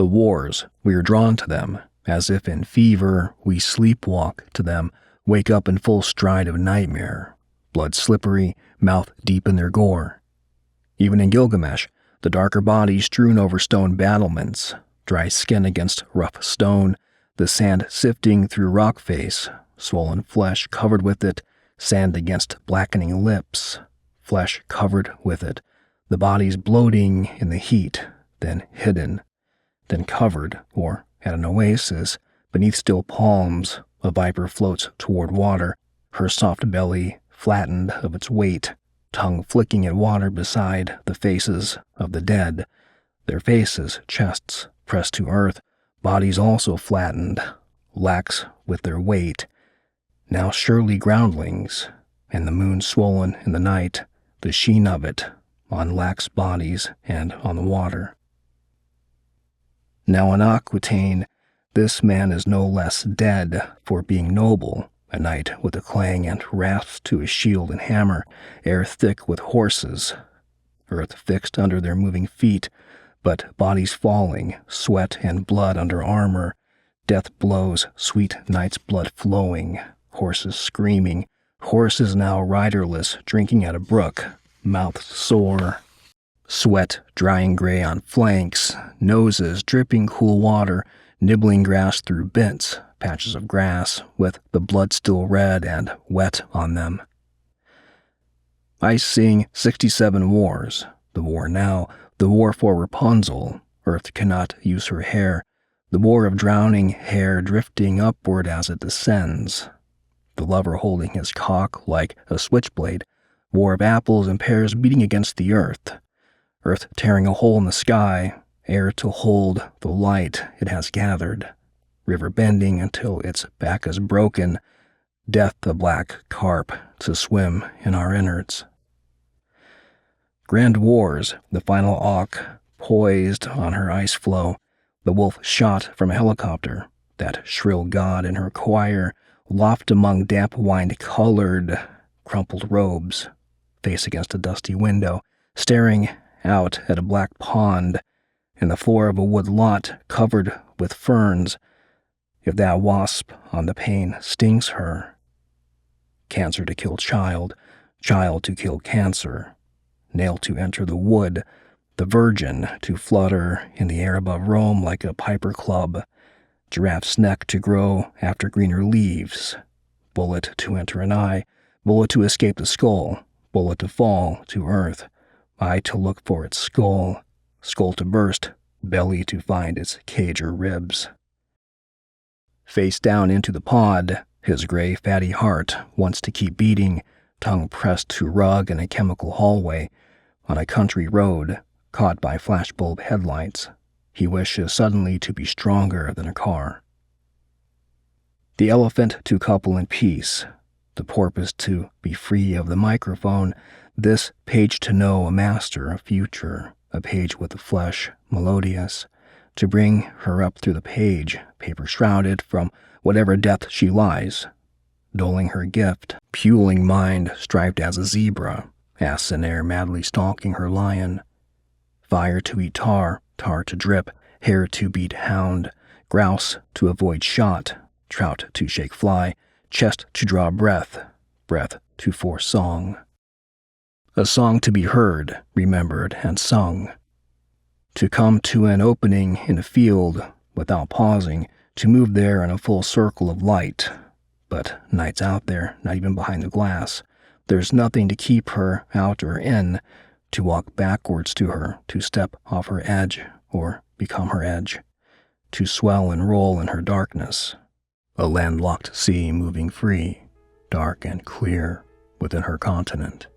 The wars, we are drawn to them, as if in fever we sleepwalk to them, wake up in full stride of nightmare, blood slippery, mouth deep in their gore. Even in Gilgamesh, the darker bodies strewn over stone battlements, dry skin against rough stone, the sand sifting through rock face, swollen flesh covered with it, sand against blackening lips, flesh covered with it, the bodies bloating in the heat, then hidden, then covered, or at an oasis, beneath still palms, a viper floats toward water, her soft belly flattened of its weight, tongue flicking at water beside the faces of the dead, their faces, chests pressed to earth, bodies also flattened, lax with their weight, now surely groundlings, and the moon swollen in the night, the sheen of it on lax bodies and on the water. Now in Aquitaine, this man is no less dead for being noble, a knight with a clang and rasp to his shield and hammer, air thick with horses, earth fixed under their moving feet, but bodies falling, sweat and blood under armor, death blows, sweet night's blood flowing, horses screaming, horses now riderless, drinking at a brook, mouths sore, sweat drying gray on flanks, noses dripping cool water, nibbling grass through bents, patches of grass, with the blood still red and wet on them. I sing 67 wars, the war now, the war for Rapunzel, earth cannot use her hair, the war of drowning hair drifting upward as it descends, the lover holding his cock like a switchblade, war of apples and pears beating against the earth tearing a hole in the sky, air to hold the light it has gathered, river bending until its back is broken, death a black carp to swim in our innards. Grand wars, the final auk, poised on her ice floe, the wolf shot from a helicopter, that shrill god in her choir, loft among damp wine-colored, crumpled robes, face against a dusty window, staring out at a black pond, in the floor of a wood lot covered with ferns, if that wasp on the pane stings her. Cancer to kill child, child to kill cancer, nail to enter the wood, the virgin to flutter in the air above Rome like a piper club, giraffe's neck to grow after greener leaves, bullet to enter an eye, bullet to escape the skull, bullet to fall to earth, eye to look for its skull, skull to burst, belly to find its cage or ribs. Face down into the pod, his gray, fatty heart wants to keep beating, tongue pressed to rug in a chemical hallway, on a country road, caught by flashbulb headlights. He wishes suddenly to be stronger than a car. The elephant to couple in peace, the porpoise to be free of the microphone, this page to know a master, a future, a page with the flesh melodious, to bring her up through the page, paper shrouded from whatever depth she lies, doling her gift, puling mind striped as a zebra, ass in air madly stalking her lion, fire to eat tar, tar to drip, hare to beat hound, grouse to avoid shot, trout to shake fly, chest to draw breath, breath to force song. A song to be heard, remembered, and sung. To come to an opening in a field without pausing, to move there in a full circle of light. But night's out there, not even behind the glass. There's nothing to keep her out or in, to walk backwards to her, to step off her edge, or become her edge, to swell and roll in her darkness. A landlocked sea moving free, dark and clear, within her continent.